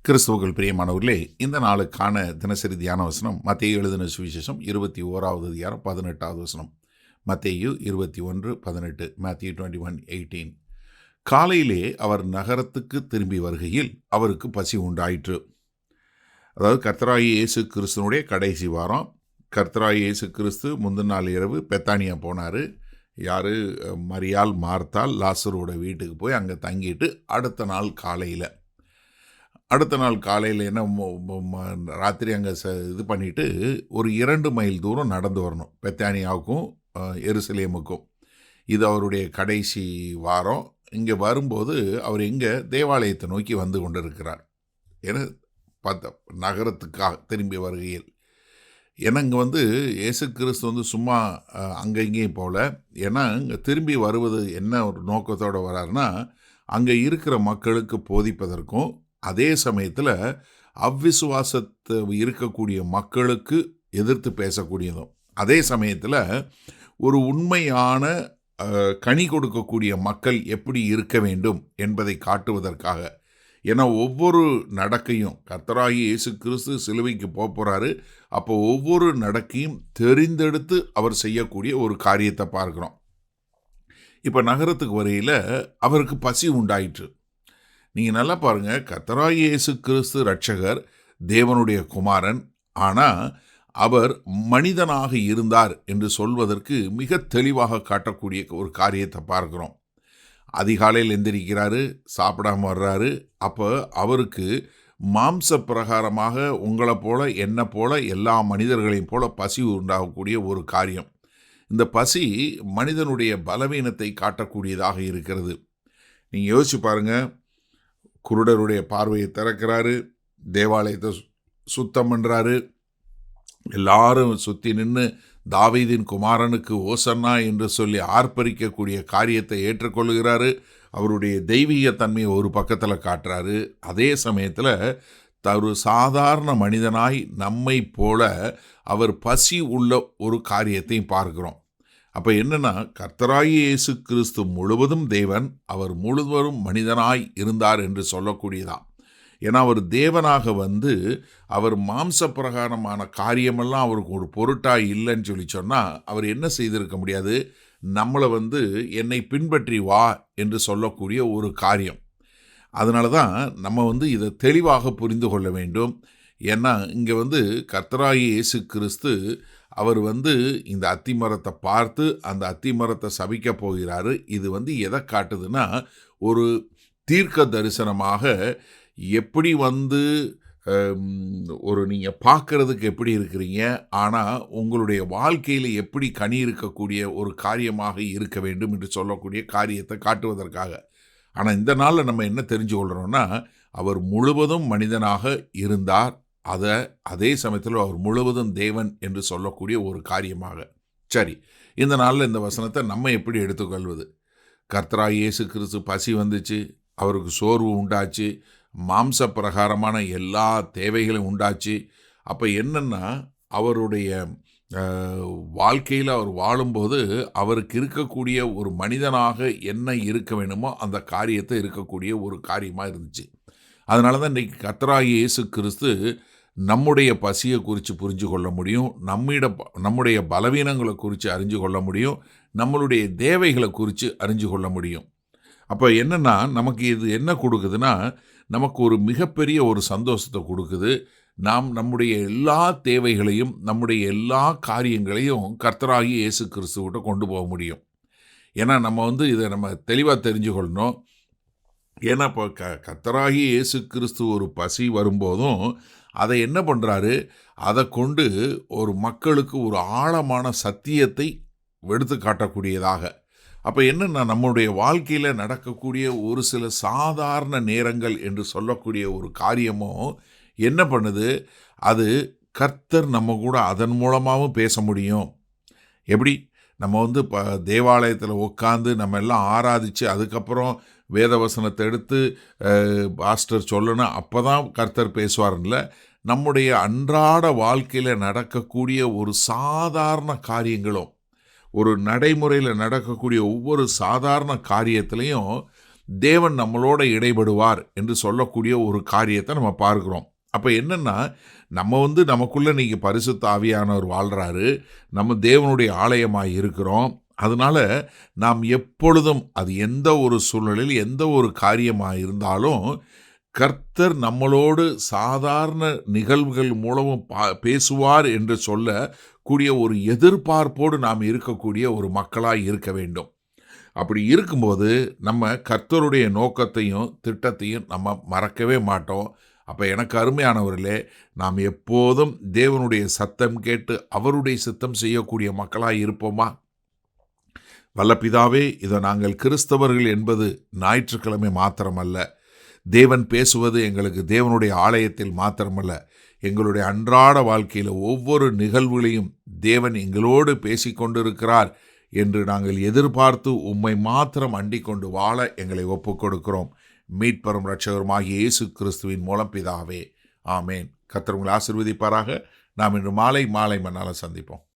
கிறிஸ்துவுக்குள் பிரியமானவர்களே, இந்த நாளுக்கான தினசரி தியான வசனம் மத்தேயு எழுதின சுவிசேஷம் 21வது அதிகாரம் 18வது வசனம். மத்தேயு 21:18. Matthew 21:18. காலையிலே அவர் நகரத்துக்கு திரும்பி வருகையில் அவருக்கு பசி உண்டாயிற்று. அதாவது கர்த்தராகிய இயேசு கிறிஸ்துவனுடைய கடைசி வாரம். கர்த்தராகிய இயேசு கிறிஸ்து முந்தின நாள் இரவு பெத்தானியா போனார். யார்? மரியாள், மார்த்தாள் லாசரோட வீட்டுக்கு போய் அங்கே தங்கிட்டு அடுத்த நாள் காலையில் என்ன ராத்திரி அங்கே இது பண்ணிவிட்டு ஒரு 2 மைல் தூரம் நடந்து வரணும் பெத்தானியாவுக்கும் எருசலேமுக்கும். இது அவருடைய கடைசி வாரம். இங்கே வரும்போது அவர் எங்கே தேவாலயத்தை நோக்கி வந்து கொண்டிருக்கிறார். ஏன்னா நகரத்துக்காக திரும்பி வருகையில். ஏன்னா இங்கே இயேசு கிறிஸ்து சும்மா அங்கே இங்கேயும் போகல. ஏன்னா இங்கே திரும்பி வருவது என்ன ஒரு நோக்கத்தோடு வராருன்னா, அங்கே இருக்கிற மக்களுக்கு போதிப்பதற்கும் அதே சமயத்தில் அவ்விசுவாசத்தை இருக்கக்கூடிய மக்களுக்கு எதிர்த்து பேசக்கூடியதும், அதே சமயத்தில் ஒரு உண்மையான கனி கொடுக்கக்கூடிய மக்கள் எப்படி இருக்க வேண்டும் என்பதை காட்டுவதற்காக. ஏன்னா ஒவ்வொரு நடக்கையும் கர்த்தராகிய இயேசு கிறிஸ்து சிலுவைக்கு போகிறாரு. அப்போ ஒவ்வொரு நடக்கையும் தெரிந்தெடுத்து அவர் செய்யக்கூடிய ஒரு காரியத்தை பார்க்குறோம். இப்போ நகரத்துக்கு வரையில் அவருக்கு பசி உண்டாயிற்று. நீங்கள் நல்லா பாருங்கள், கர்த்தராகிய இயேசு கிறிஸ்து இரட்சகர், தேவனுடைய குமாரன். ஆனால் அவர் மனிதனாக இருந்தார் என்று சொல்வதற்கு மிக தெளிவாக காட்டக்கூடிய ஒரு காரியத்தை பார்க்குறோம். அதிகாலையில் எந்திரிக்கிறாரு, சாப்பிடாம வர்றாரு. அப்போ அவருக்கு மாம்ச பிரகாரமாக உங்களை போல என்னை போல எல்லா மனிதர்களையும் போல பசி உண்டாகக்கூடிய ஒரு காரியம். இந்த பசி மனிதனுடைய பலவீனத்தை காட்டக்கூடியதாக இருக்கிறது. நீங்கள் யோசிச்சு பாருங்கள், குருடருடைய பார்வையை திறக்கிறாரு, தேவாலயத்தை சுத்தம் பண்ணுறாரு, எல்லாரும் சுற்றி நின்று தாவீதின் குமாரனுக்கு ஓசன்னா என்று சொல்லி ஆர்ப்பரிக்கக்கூடிய காரியத்தை ஏற்றுக்கொள்கிறாரு. அவருடைய தெய்வீக தன்மையை ஒரு பக்கத்தில் காட்டுறாரு. அதே சமயத்தில் ஒரு சாதாரண மனிதனாய் நம்மை போல அவர் பசி உள்ள ஒரு காரியத்தையும் பார்க்கிறோம். அப்போ என்னென்னா, கர்த்தராகிய இயேசு கிறிஸ்து முழுவதும் தேவன், அவர் முழுவதும் மனிதனாய் இருந்தார் என்று சொல்லக்கூடியதான். ஏன்னா அவர் தேவனாக அவர் மாம்ச பிரகாரமான காரியமெல்லாம் அவருக்கு ஒரு பொருட்டாக இல்லைன்னு சொல்லி சொன்னால் அவர் என்ன செய்திருக்க முடியாது? நம்மளை என்னை பின்பற்றி வா என்று சொல்லக்கூடிய ஒரு காரியம். அதனால தான் நம்ம இதை தெளிவாக புரிந்து கொள்ள வேண்டும். ஏன்னா இங்கே கர்த்தராகிய இயேசு கிறிஸ்து அவர் இந்த அத்திமரத்தை பார்த்து அந்த அத்திமரத்தை சபிக்க போகிறாரு. இது எதை காட்டுதுன்னா, ஒரு தீர்க்க தரிசனமாக எப்படி ஒரு நீங்கள் பார்க்குறதுக்கு எப்படி இருக்கிறீங்க, ஆனால் உங்களுடைய வாழ்க்கையில் எப்படி கனி இருக்கக்கூடிய ஒரு காரியமாக இருக்க வேண்டும் என்று சொல்லக்கூடிய காரியத்தை காட்டுவதற்காக. ஆனால் இந்த நாளில் நம்ம என்ன தெரிஞ்சு கொள்கிறோன்னா, அவர் முழுவதும் மனிதனாக இருந்தார், அதே சமயத்தில் அவர் முழுவதும் தேவன் என்று சொல்லக்கூடிய ஒரு காரியமாக. சரி, இந்த நாளில் இந்த வசனத்தை நம்ம எப்படி எடுத்துக்கொள்வது? கர்த்தராகிய இயேசு கிறிஸ்து பசி வந்துச்சு, அவருக்கு சோர்வு உண்டாச்சு, மாம்ச பிரகாரமான எல்லா தேவைகளும் உண்டாச்சு. அப்போ என்னென்னா, அவருடைய வாழ்க்கையில் அவர் வாழும்போது அவருக்கு இருக்கக்கூடிய ஒரு மனிதனாக என்ன இருக்க வேணுமோ அந்த காரியத்தை இருக்கக்கூடிய ஒரு காரியமாக இருந்துச்சு. அதனால தான் இன்றைக்கி கர்த்தராகிய இயேசு கிறிஸ்து நம்முடைய பசியை குறித்து புரிஞ்சு கொள்ள முடியும், நம்முடைய பலவீனங்களை குறித்து அறிஞ்சு கொள்ள முடியும், நம்மளுடைய தேவைகளை குறித்து அறிஞ்சு கொள்ள முடியும். அப்போ என்னென்னா, நமக்கு இது என்ன கொடுக்குதுன்னா, நமக்கு ஒரு மிகப்பெரிய ஒரு சந்தோஷத்தை கொடுக்குது. நாம் நம்முடைய எல்லா தேவைகளையும் நம்முடைய எல்லா காரியங்களையும் கர்த்தராகிய இயேசு கிறிஸ்துவிட்ட கொண்டு போக முடியும். ஏன்னா நம்ம இதை நம்ம தெளிவாக தெரிஞ்சு கொள்ளணும். ஏன்னா இப்போ கர்த்தராகிய இயேசு கிறிஸ்து ஒரு பசி வரும்போதும் அதை என்ன பண்ணுறாரு, அதை கொண்டு ஒரு மக்களுக்கு ஒரு ஆழமான சத்தியத்தை எடுத்து காட்டக்கூடியதாக. அப்போ என்னென்னா, நம்முடைய வாழ்க்கையில் நடக்கக்கூடிய ஒரு சில சாதாரண நேரங்கள் என்று சொல்லக்கூடிய ஒரு காரியமும் என்ன பண்ணுது, அது கர்த்தர் நம்ம கூட அதன் மூலமாகவும் பேச முடியும். எப்படி? நம்ம தேவாலயத்தில் உட்காந்து நம்ம எல்லாம் ஆராதித்து அதுக்கப்புறம் வேதவசனத்தை எடுத்து பாஸ்டர் சொல்லணும், அப்போ தான் கர்த்தர் பேசுவார்ல. நம்முடைய அன்றாட வாழ்க்கையில் நடக்கக்கூடிய ஒரு சாதாரண காரியங்களும், ஒரு நடைமுறையில் நடக்கக்கூடிய ஒவ்வொரு சாதாரண காரியத்திலையும் தேவன் நம்மளோட இடைபடுவார் என்று சொல்லக்கூடிய ஒரு காரியத்தை நம்ம பார்க்கிறோம். அப்போ என்னன்னா, நம்ம நமக்குள்ள இன்னைக்கு பரிசுத்த ஆவியானவர் வாழ்றாரு. நம்ம தேவனுடைய ஆலயமாய் இருக்கிறோம். அதனால நாம் எப்பொழுதும் அது எந்த ஒரு சூழ்நிலையில் எந்த ஒரு காரியமாக இருந்தாலும் கர்த்தர் நம்மளோடு சாதாரண நிகழ்வுகள் மூலமும் பேசுவார் என்று சொல்லக்கூடிய ஒரு எதிர்பார்ப்போடு நாம் இருக்கக்கூடிய ஒரு மக்களாய் இருக்க வேண்டும். அப்படி இருக்கும்போது நம்ம கர்த்தருடைய நோக்கத்தையும் திட்டத்தையும் நம்ம மறக்கவே மாட்டோம். அப்போ எனக்கு அருமையானவர்களே, நாம் எப்போதும் தேவனுடைய சத்தம் கேட்டு அவருடைய சித்தம் செய்யக்கூடிய மக்களாய் இருப்போமா? வல்ல பிதாவே, இதை நாங்கள் கிறிஸ்தவர்கள் என்பது ஞாயிற்றுக்கிழமை மாத்திரமல்ல, தேவன் பேசுவது எங்களுக்கு தேவனுடைய ஆலயத்தில் மாத்திரமல்ல, எங்களுடைய அன்றாட வாழ்க்கையில் ஒவ்வொரு நிகழ்வுகளையும் தேவன் எங்களோடு பேசிக்கொண்டிருக்கிறார் என்று நாங்கள் எதிர்பார்த்து உம்மை மாத்திரம் அண்டிக் கொண்டு வாழ எங்களை ஒப்புக் கொடுக்கிறோம். மீட்பரும் இரட்சகருமாகிய இயேசு கிறிஸ்துவின் மூலம் பிதாவே, ஆமேன். கர்த்தர் உங்களை ஆசீர்வதிப்பாராக. நாம் இன்று மாலை மன்னால சந்திப்போம்.